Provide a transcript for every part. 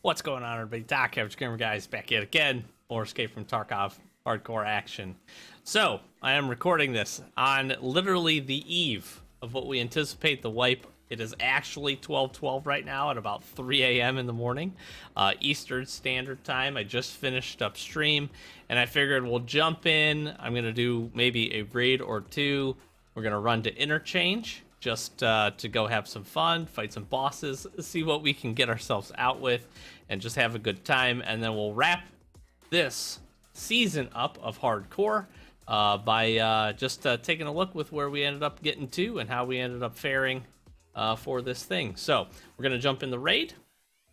What's going on, everybody? Tarkov, Gamer Guys, back yet again. More Escape from Tarkov hardcore action. So, I am recording this on literally the eve of what we anticipate the wipe. It is actually 12:12 right now at about 3 a.m. in the morning, Eastern Standard Time. I just finished up stream, and I figured we'll jump in. I'm going to do maybe a raid or two. We're going to run to Interchange just to go have some fun, fight some bosses, see what we can get ourselves out with, and just have a good time. And then we'll wrap this season up of hardcore by just taking a look with where we ended up getting to and how we ended up faring for this thing. So we're gonna jump in the raid,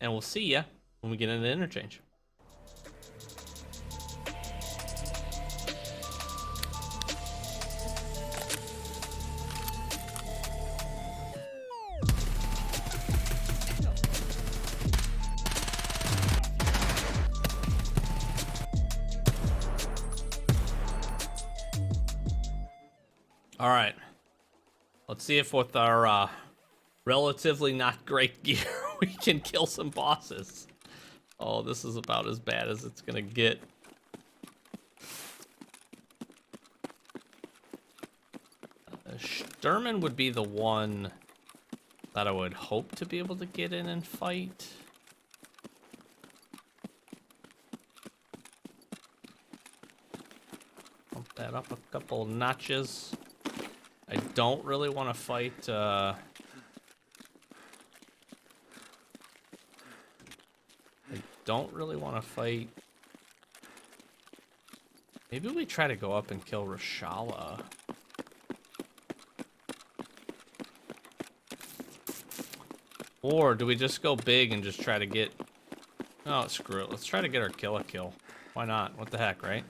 and we'll see ya when we get into Interchange. All right, let's see if with our relatively not great gear we can kill some bosses. Oh, this is about as bad as it's gonna get. Sturman would be the one that I would hope to be able to get in and fight. Bump that up a couple notches. I don't really want to fight, I don't really want to fight. Maybe we try to go up and kill Rashala. Or do we just go big and just try to get... Oh, screw it. Let's try to get our kill. Why not? What the heck, right?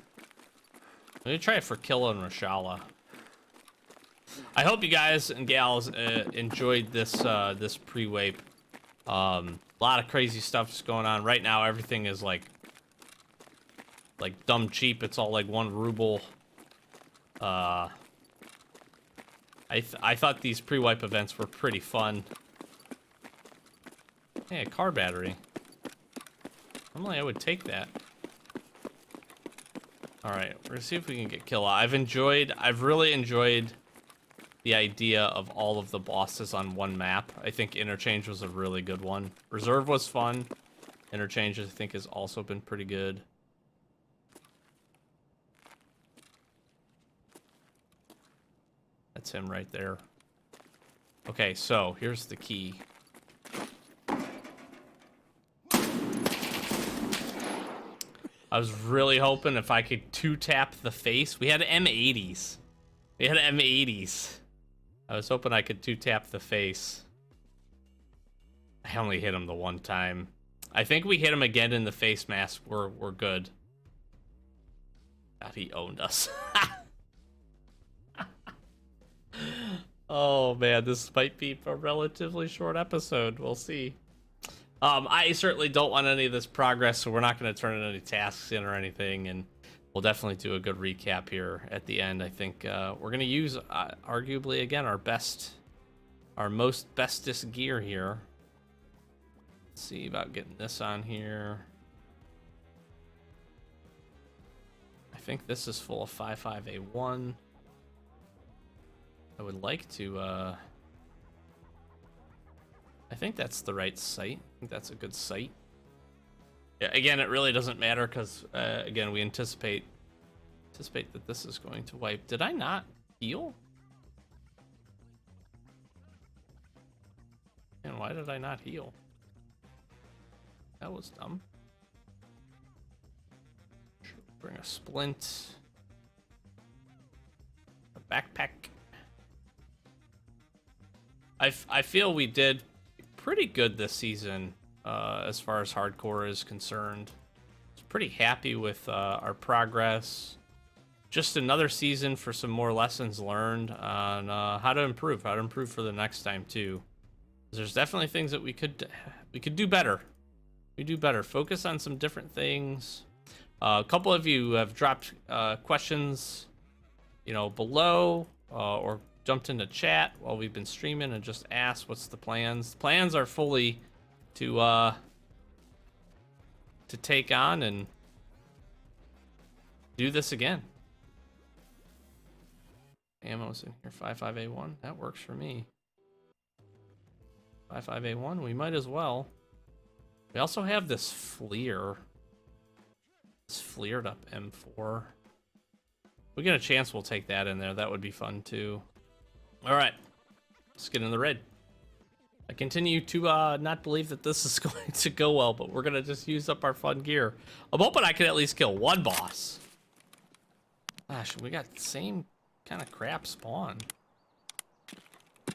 Let me try it for Killa and Rashala. I hope you guys and gals enjoyed this this pre-wipe. A lot of crazy stuff's going on right now. Everything is like dumb cheap. It's all like 1 ruble. I thought these pre-wipe events were pretty fun. Hey, a car battery. Normally I would take that. All right, we're gonna see if we can get Killa. I've really enjoyed the idea of all of the bosses on one map. I think Interchange was a really good one. Reserve was fun. Interchange, I think, has also been pretty good. That's him right there. Okay, so here's the key. I was really hoping if I could 2-tap the face. We had M80s. I was hoping I could 2-tap the face. I only hit him the one time. I think we hit him again in the face mask. We're good. God, he owned us. Oh man, this might be a relatively short episode. We'll see. I certainly don't want any of this progress, so we're not going to turn any tasks in or anything, and we'll definitely do a good recap here at the end. I think we're going to use, arguably, again, our most bestest gear here. Let's see about getting this on here. I think this is full of 55A1. I would like to, I think that's the right site. I think that's a good site. Yeah, again, it really doesn't matter because, again, we anticipate that this is going to wipe. Did I not heal? And why did I not heal? That was dumb. Should bring a splint. A backpack. I feel we did pretty good this season as far as hardcore is concerned. I was pretty happy with our progress. Just another season for some more lessons learned on how to improve for the next time too. There's definitely things that we could do better. We do better. Focus on some different things. A couple of you have dropped questions, below or jumped into chat while we've been streaming and just asked what's the plans. The plans are fully to to take on and do this again. Ammo's in here. 55A1. That works for me. 55A1. We might as well. We also have this Fleer. This fleered up M4. If we get a chance, we'll take that in there. That would be fun too. All right, let's get in the raid. I continue to not believe that this is going to go well, but we're gonna just use up our fun gear. I'm hoping I can at least kill one boss. Gosh, we got the same kind of crap spawn.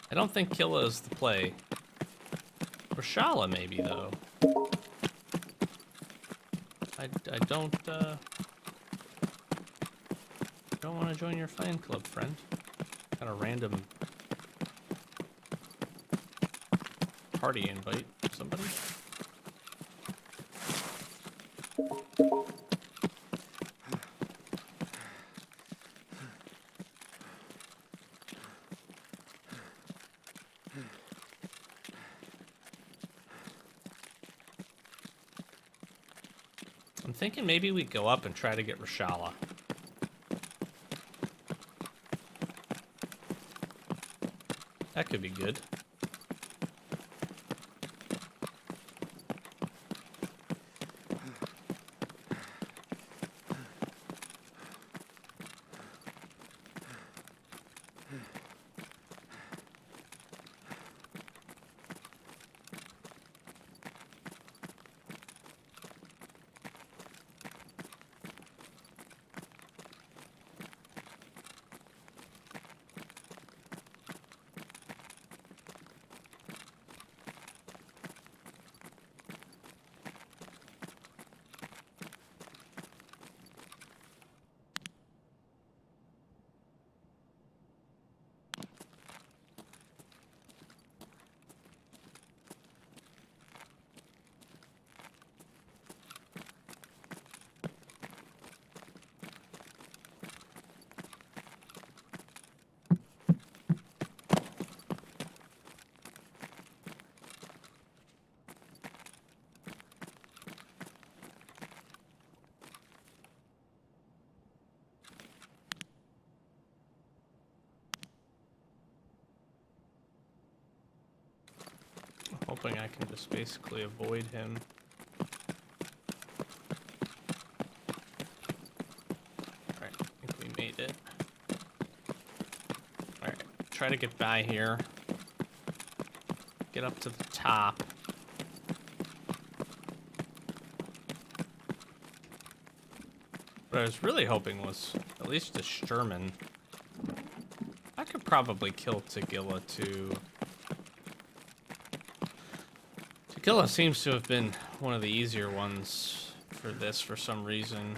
I don't think Killa is the play. Rashala maybe though. I don't want to join your fan club, friend. Got a random party invite from somebody. I'm thinking maybe we go up and try to get Rashala. That could be good. Hoping I can just basically avoid him. Alright, I think we made it. Alright, try to get by here. Get up to the top. What I was really hoping was at least a Sturman. I could probably kill Tagilla too. Tagilla seems to have been one of the easier ones for this for some reason.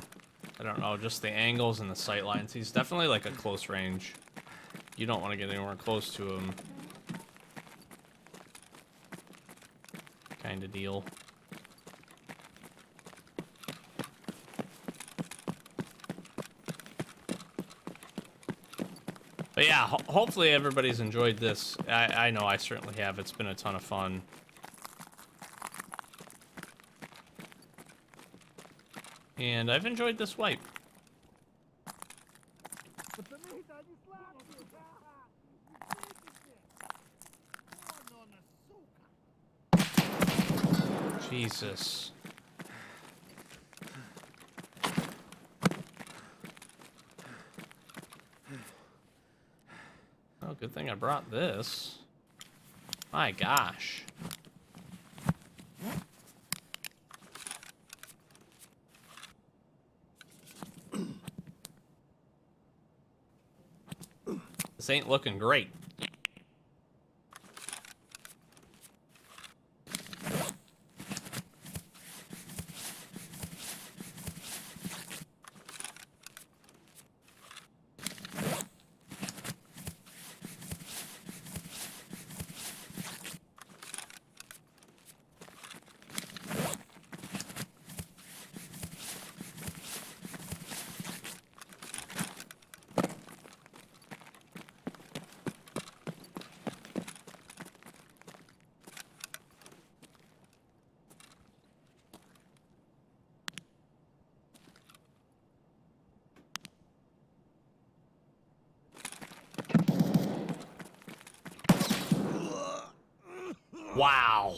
I don't know, just the angles and the sight lines. He's definitely like a close range. You don't want to get anywhere close to him. Kind of deal. But yeah, hopefully everybody's enjoyed this. I know I certainly have. It's been a ton of fun. And I've enjoyed this wipe. Jesus. Oh, good thing I brought this. My gosh. This ain't looking great. Wow.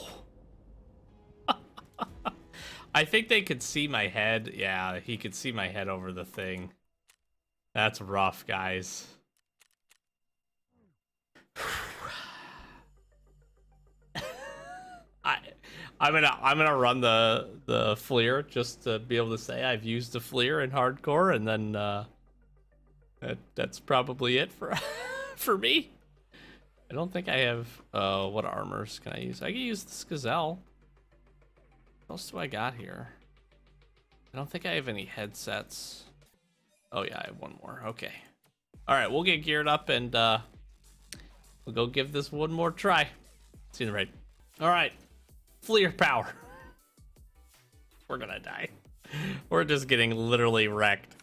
I think they could see my head. Yeah, he could see my head over the thing. That's rough, guys. I'm gonna run the FLIR just to be able to say I've used the FLIR in hardcore, and then that's probably it for for me. I don't think I have. What armors can I use? I can use this gazelle. What else do I got here? I don't think I have any headsets. Oh yeah, I have one more. Okay. All right, we'll get geared up and we'll go give this one more try. See you in the raid. All right, FLIR power. We're gonna die. We're just getting literally wrecked.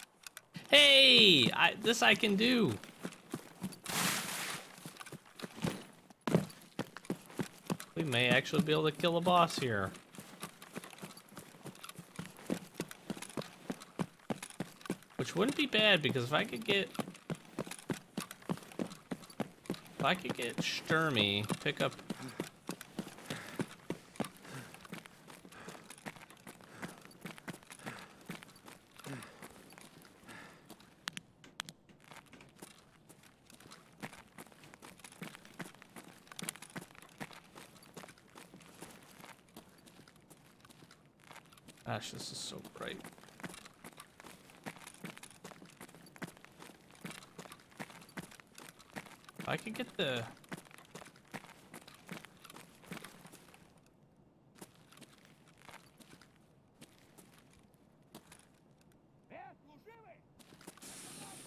Hey, this I can do. We may actually be able to kill a boss here. Which wouldn't be bad, because if I could get Sturmy, pick up. Gosh, this is so bright. If I could get the...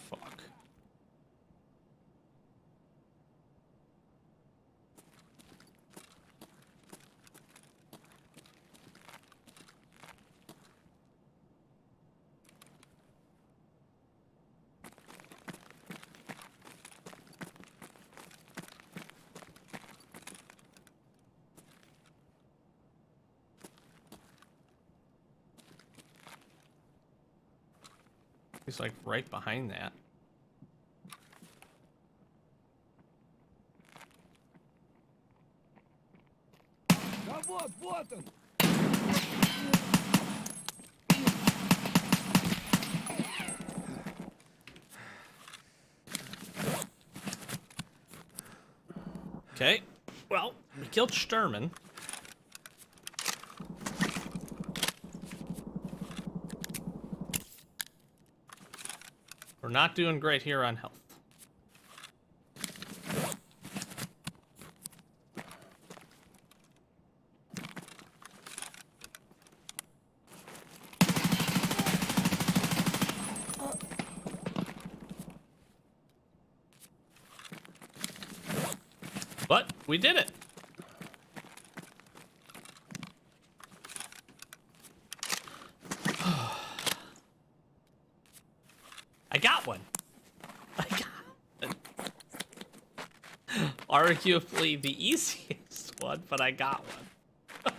Fuck. He's like right behind that. Okay, well, we killed Sturman. We're not doing great here on health. But we did it. I got one. I got one. Arguably the easiest one, but I got one.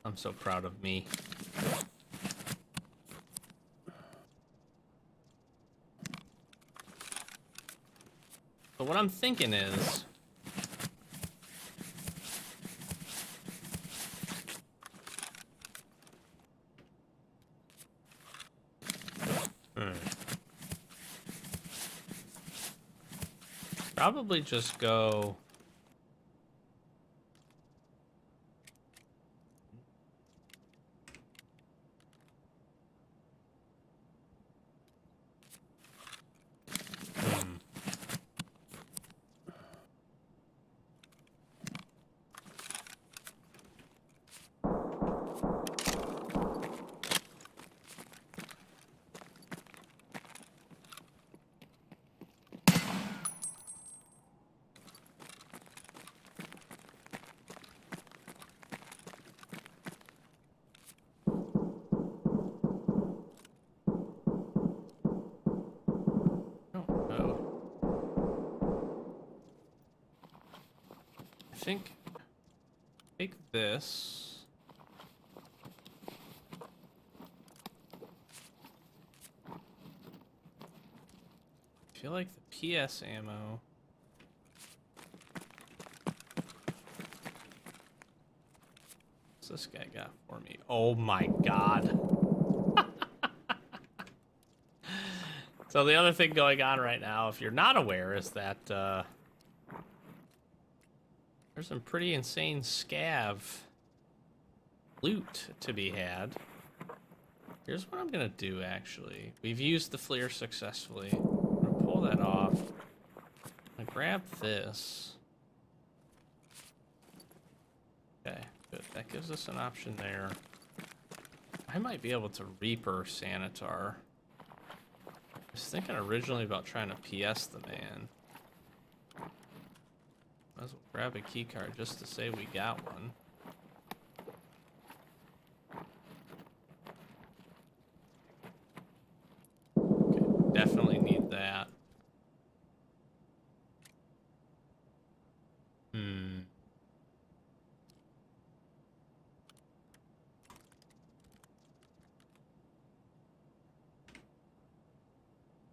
I'm so proud of me. So what I'm thinking is... Probably just go... I think take this. I feel like the PS ammo. What's this guy got for me? Oh my god. So the other thing going on right now, if you're not aware, is that there's some pretty insane scav loot to be had. Here's what I'm gonna do, actually. We've used the FLIR successfully. I'm gonna pull that off. I'm gonna grab this. Okay, good. That gives us an option there. I might be able to Reaper Sanitar. I was thinking originally about trying to PS the man. Might as well grab a key card just to say we got one. Okay, definitely need that.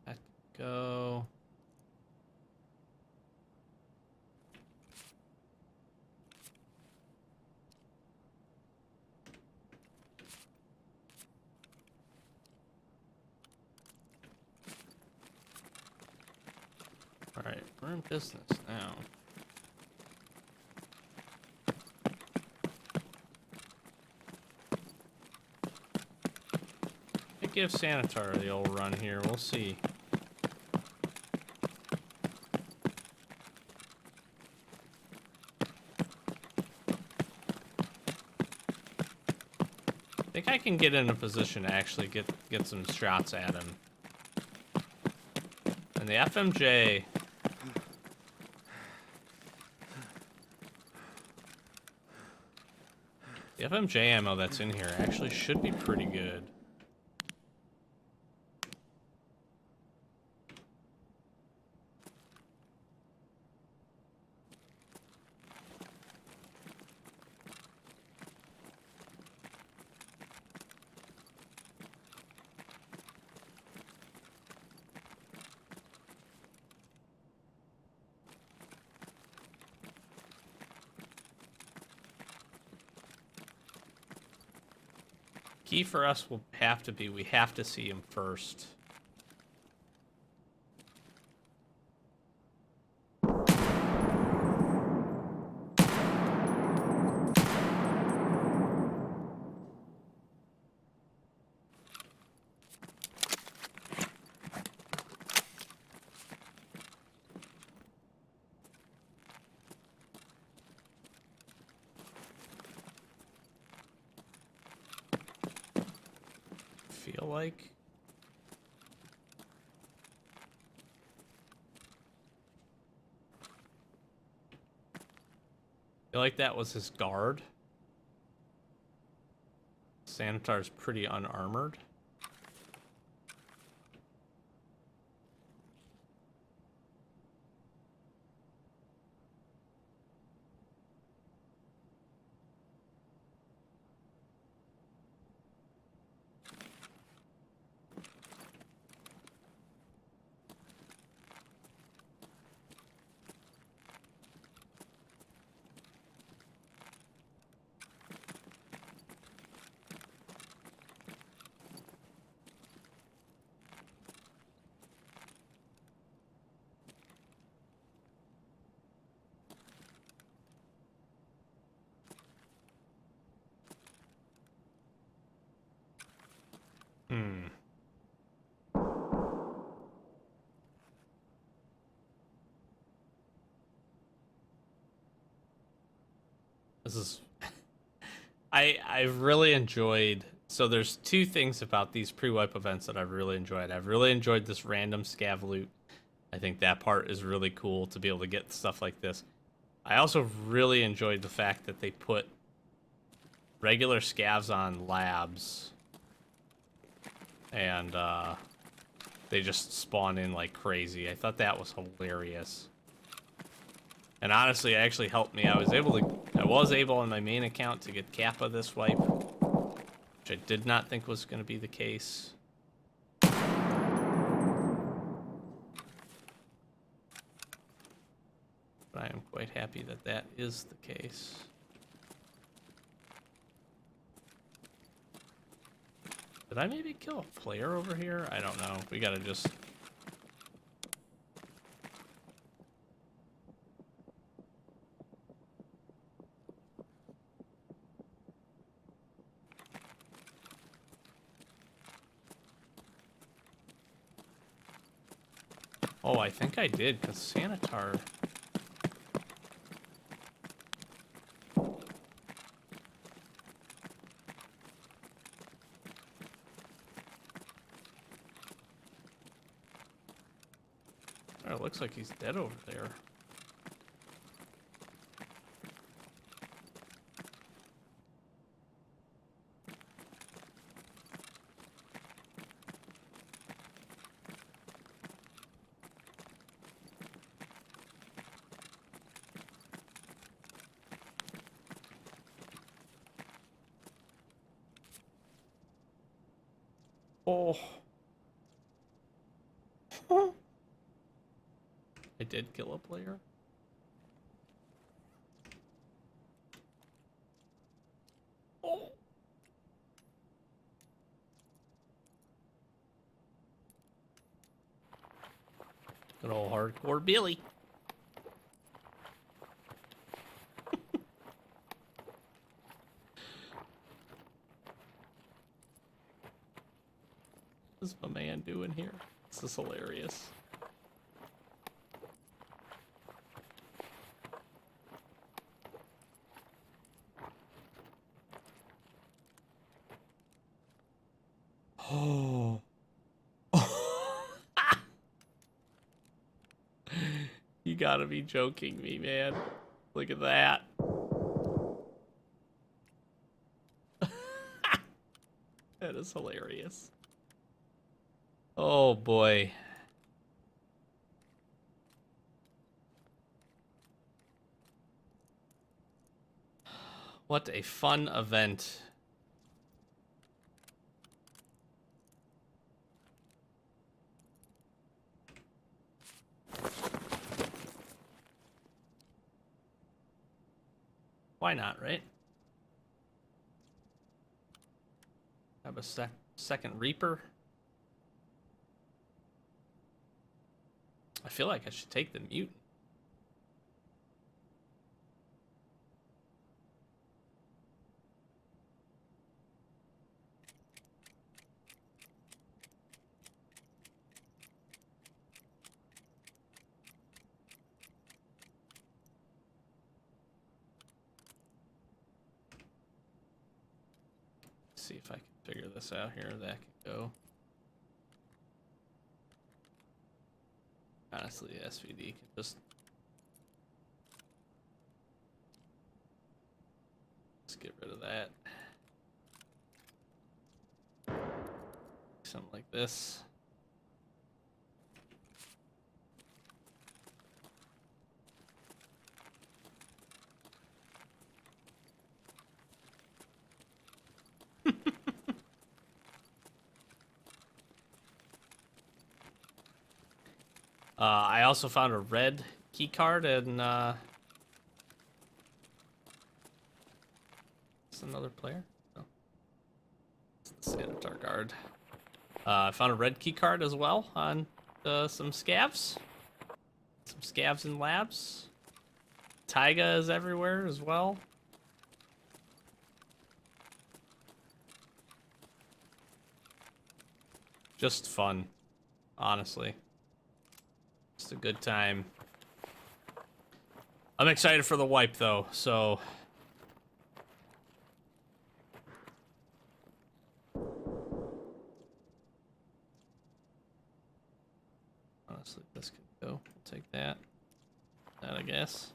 That could go. Alright, we're in business now. I give Sanitar the old run here, we'll see. I think I can get in a position to actually get some shots at him. And the FMJ... The FMJ ammo that's in here actually should be pretty good. Key for us will have to be, we have to see him first. Feel like that was his guard. Sanitar's pretty unarmored. This is... I've really enjoyed... So there's two things about these pre-wipe events that I've really enjoyed. I've really enjoyed this random scav loot. I think that part is really cool to be able to get stuff like this. I also really enjoyed the fact that they put regular scavs on labs. And they just spawn in like crazy. I thought that was hilarious. And honestly, it actually helped me. I was able on my main account to get Kappa this wipe, which I did not think was going to be the case. But I am quite happy that that is the case. Did I maybe kill a player over here? I don't know. We gotta just... Oh, I think I did, because Sanitar... Oh, it looks like he's dead over there. Oh. I did kill a player. Oh. Good old hardcore Billy. What's my man doing here? This is hilarious. Oh. You gotta be joking me, man. Look at that. That is hilarious. Oh boy. What a fun event. Why not, right? Have a second Reaper. I feel like I should take the mutant. See if I can figure this out here. That could go. Honestly, SVD can just get rid of that. Something like this. I also found a red key card and it's another player. Oh. It's the Sanitar guard. I found a red key card as well on some scavs. Some scavs in labs. Taiga is everywhere as well. Just fun, honestly. Just a good time. I'm excited for the wipe though, so honestly this could go. We'll take that. That I guess.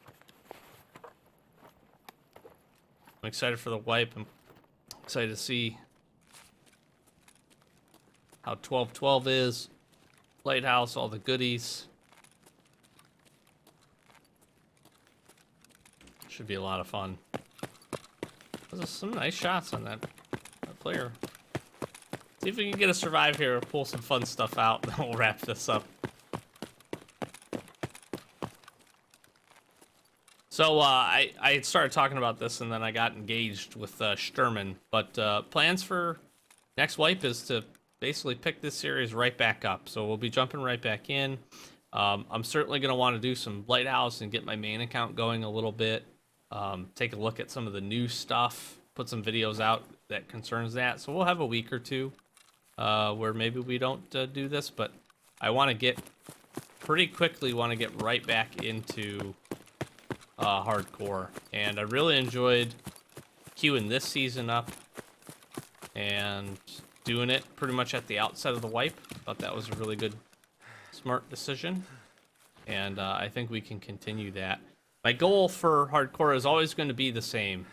I'm excited for the wipe. I'm excited to see how 12-12 is. Lighthouse, all the goodies. Should be a lot of fun. There's some nice shots on that player. See if we can get a survive here, pull some fun stuff out, and then we'll wrap this up. So I had started talking about this, and then I got engaged with Sturman. But plans for next wipe is to basically pick this series right back up. So we'll be jumping right back in. I'm certainly going to want to do some Lighthouse and get my main account going a little bit. Take a look at some of the new stuff. Put some videos out that concerns that. So we'll have a week or two where maybe we don't do this, but I want to get pretty quickly. Want to get right back into hardcore, and I really enjoyed queuing this season up and doing it pretty much at the outset of the wipe. Thought that was a really good, smart decision, and I think we can continue that. My goal for hardcore is always going to be the same,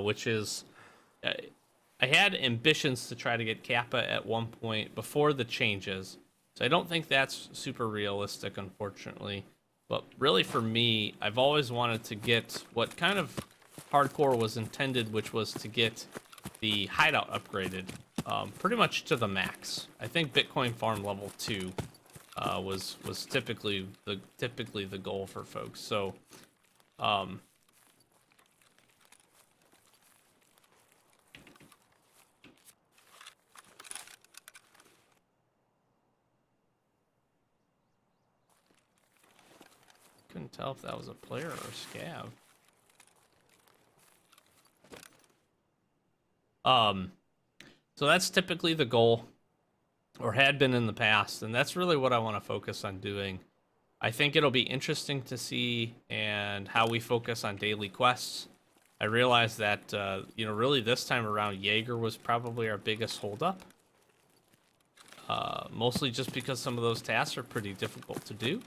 which is I had ambitions to try to get Kappa at one point before the changes, so I don't think that's super realistic, unfortunately. But really, for me, I've always wanted to get what kind of hardcore was intended, which was to get the hideout upgraded pretty much to the max. I think Bitcoin farm level 2 was typically the goal for folks. So couldn't tell if that was a player or a scav. So that's typically the goal, or had been in the past, and that's really what I want to focus on doing. I think it'll be interesting to see and how we focus on daily quests. I realized that really this time around Jaeger was probably our biggest holdup. Mostly just because some of those tasks are pretty difficult to do.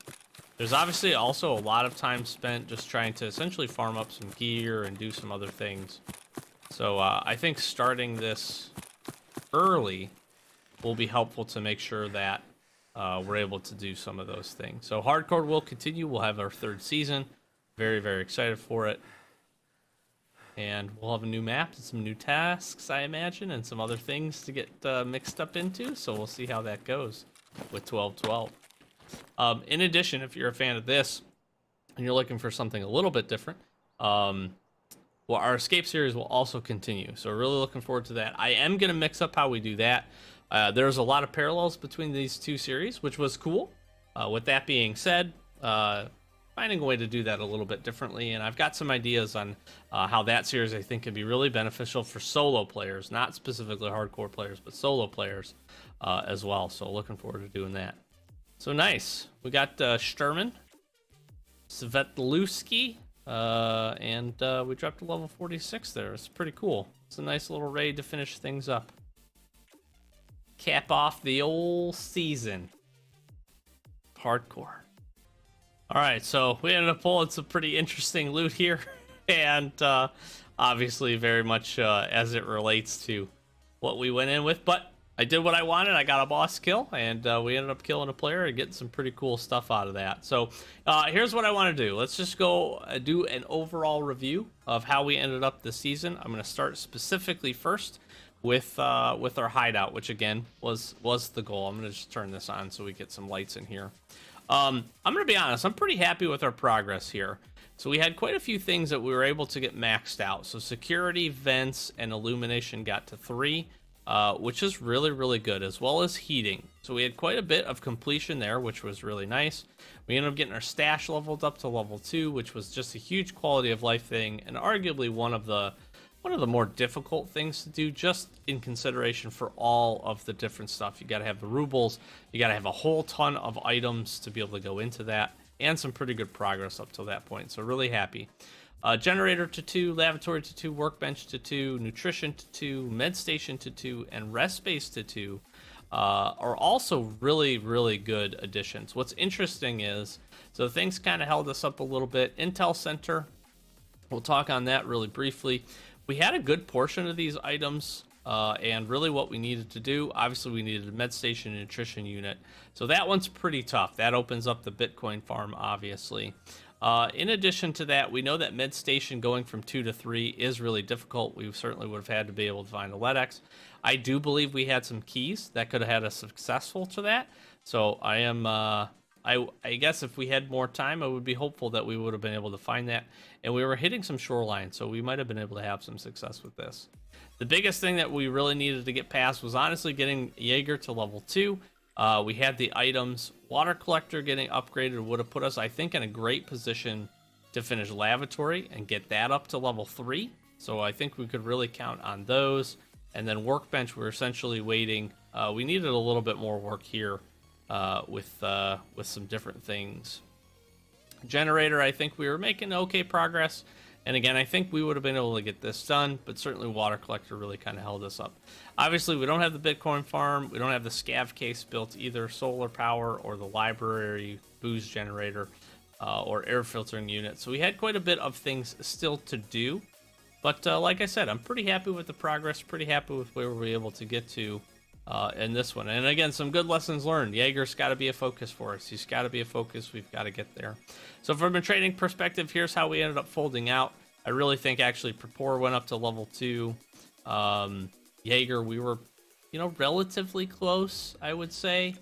There's obviously also a lot of time spent just trying to essentially farm up some gear and do some other things. So I think starting this early will be helpful to make sure that we're able to do some of those things. So hardcore will continue. We'll have our 3rd season. Very, very excited for it. And we'll have a new map and some new tasks, I imagine, and some other things to get mixed up into. So we'll see how that goes with 12-12. In addition, if you're a fan of this and you're looking for something a little bit different, well, our Escape series will also continue. So we're really looking forward to that. I am going to mix up how we do that. There's a lot of parallels between these two series, which was cool. With that being said, finding a way to do that a little bit differently, and I've got some ideas on how that series I think can be really beneficial for solo players, not specifically hardcore players, but solo players as well. So looking forward to doing that. So nice. We got Sturman, Svetlowski, and we dropped to level 46 there. It's pretty cool. It's a nice little raid to finish things up. Cap off the old season. Hardcore. All right, so we ended up pulling some pretty interesting loot here, and obviously very much as it relates to what we went in with, but I did what I wanted. I got a boss kill, and we ended up killing a player and getting some pretty cool stuff out of that. So here's what I want to do. Let's just go do an overall review of how we ended up this season. I'm going to start specifically first with our hideout, which again was the goal. I'm going to just turn this on so we get some lights in here. I'm going to be honest, I'm pretty happy with our progress here. So we had quite a few things that we were able to get maxed out. So security, vents, and illumination got to 3, which is really, really good, as well as heating. So we had quite a bit of completion there, which was really nice. We ended up getting our stash leveled up to level 2, which was just a huge quality of life thing, and arguably one of the more difficult things to do, just in consideration for all of the different stuff. You got to have the rubles, you got to have a whole ton of items to be able to go into that, and some pretty good progress up till that point. So really happy. Generator to 2, lavatory to 2, workbench to 2, nutrition to 2, med station to 2, and rest space to 2 are also really, really good additions. What's interesting is, so things kind of held us up a little bit. Intel Center, we'll talk on that really briefly. We had a good portion of these items, and really what we needed to do, obviously we needed a med station and nutrition unit. So that one's pretty tough. That opens up the Bitcoin farm, obviously. In addition to that, we know that med station going from 2 to 3 is really difficult. We certainly would have had to be able to find a LEDX. I do believe we had some keys that could have had us successful to that. So I am I guess if we had more time, I would be hopeful that we would have been able to find that. And we were hitting some shoreline, so we might have been able to have some success with this. The biggest thing that we really needed to get past was honestly getting Jaeger to level 2. We had the items. Water collector getting upgraded would have put us, I think, in a great position to finish lavatory and get that up to level 3. So I think we could really count on those. And then workbench, we're essentially waiting. We needed a little bit more work here with some different things. Generator, I think we were making okay progress. And again, I think we would have been able to get this done, but certainly water collector really kind of held us up. Obviously, we don't have the Bitcoin farm. We don't have the scav case built, either solar power or the library booze generator or air filtering unit. So we had quite a bit of things still to do. But like I said, I'm pretty happy with the progress, pretty happy with where we were able to get to in this one. And again, some good lessons learned. Jaeger's got to be a focus for us. He's got to be a focus. We've got to get there. So from a trading perspective, here's how we ended up folding out. I really think actually Prapor went up to level 2. Jaeger, we were, relatively close, I would say.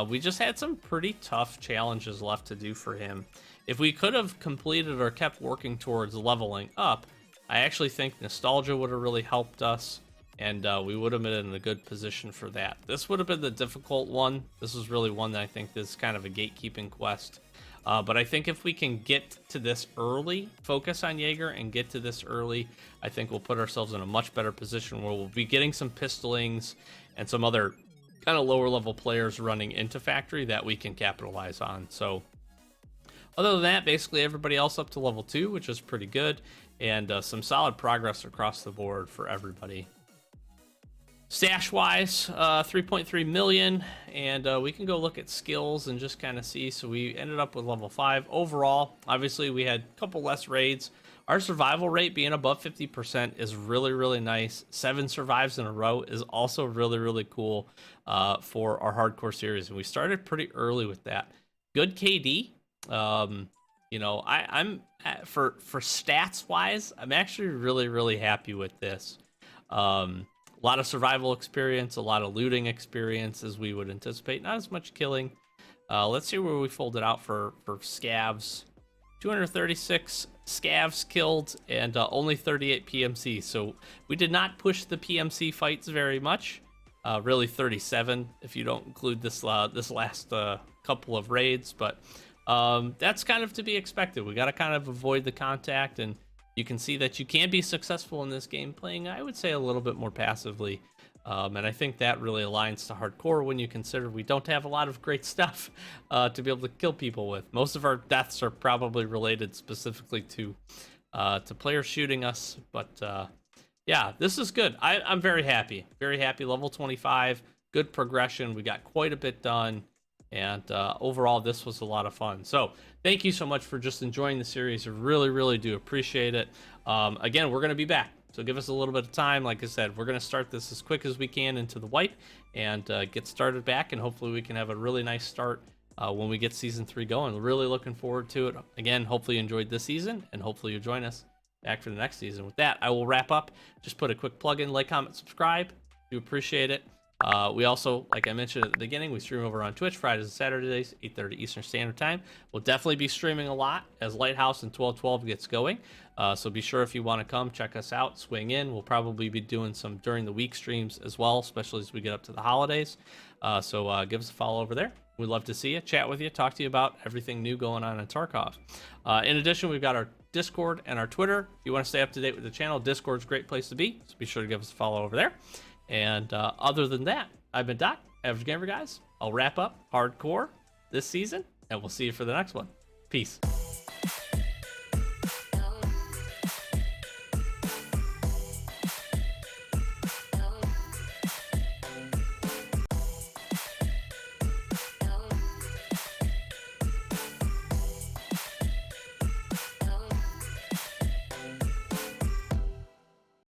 We just had some pretty tough challenges left to do for him. If we could have completed or kept working towards leveling up, I actually think Nostalgia would have really helped us, and we would have been in a good position for that. This would have been the difficult one. This is really one that I think is kind of a gatekeeping quest. But I think if we can get to this early, focus on Jaeger and get to this early, I think we'll put ourselves in a much better position where we'll be getting some pistolings and some other kind of lower level players running into factory that we can capitalize on. So other than that, basically everybody else up to level 2, which is pretty good, and some solid progress across the board for everybody. Stash wise, 3.3 million, and we can go look at skills and just kind of see. So we ended up with level 5 overall. Obviously, we had a couple less raids. Our survival rate being above 50% is really, really nice. 7 survives in a row is also really, really cool for our hardcore series, and we started pretty early with that. Good KD. I'm for stats wise, I'm actually really, really happy with this. A lot of survival experience, a lot of looting experience as we would anticipate. Not as much killing. Let's see where we folded out for scavs. 236 scavs killed and only 38 PMC. So we did not push the PMC fights very much. Really 37 if you don't include this last couple of raids. But that's kind of to be expected. We got to kind of avoid the contact, and you can see that you can be successful in this game playing, I would say, a little bit more passively. And I think that really aligns to hardcore when you consider we don't have a lot of great stuff to be able to kill people with. Most of our deaths are probably related specifically to players shooting us. But yeah, this is good. I'm very happy. Very happy. Level 25, good progression. We got quite a bit done. And overall, this was a lot of fun. So thank you so much for just enjoying the series. I really, really do appreciate it. Again, we're going to be back. So give us a little bit of time. Like I said, we're going to start this as quick as we can into the wipe and get started back. And hopefully we can have a really nice start when we get Season 3 going. Really looking forward to it. Again, hopefully you enjoyed this season, and hopefully you'll join us back for the next season. With that, I will wrap up. Just put a quick plug in, like, comment, subscribe. Do appreciate it. We also, like I mentioned at the beginning, we stream over on Twitch Fridays and Saturdays, 8:30 Eastern Standard Time. We'll definitely be streaming a lot as Lighthouse and 1212 gets going. So be sure if you want to come, check us out, swing in. We'll probably be doing some during the week streams as well, especially as we get up to the holidays. So give us a follow over there. We'd love to see you, chat with you, talk to you about everything new going on in Tarkov. In addition, we've got our Discord and our Twitter. If you want to stay up to date with the channel, Discord's a great place to be. So be sure to give us a follow over there. And other than that, I've been Doc, Average Gamer, guys. I'll wrap up hardcore this season, and we'll see you for the next one. Peace.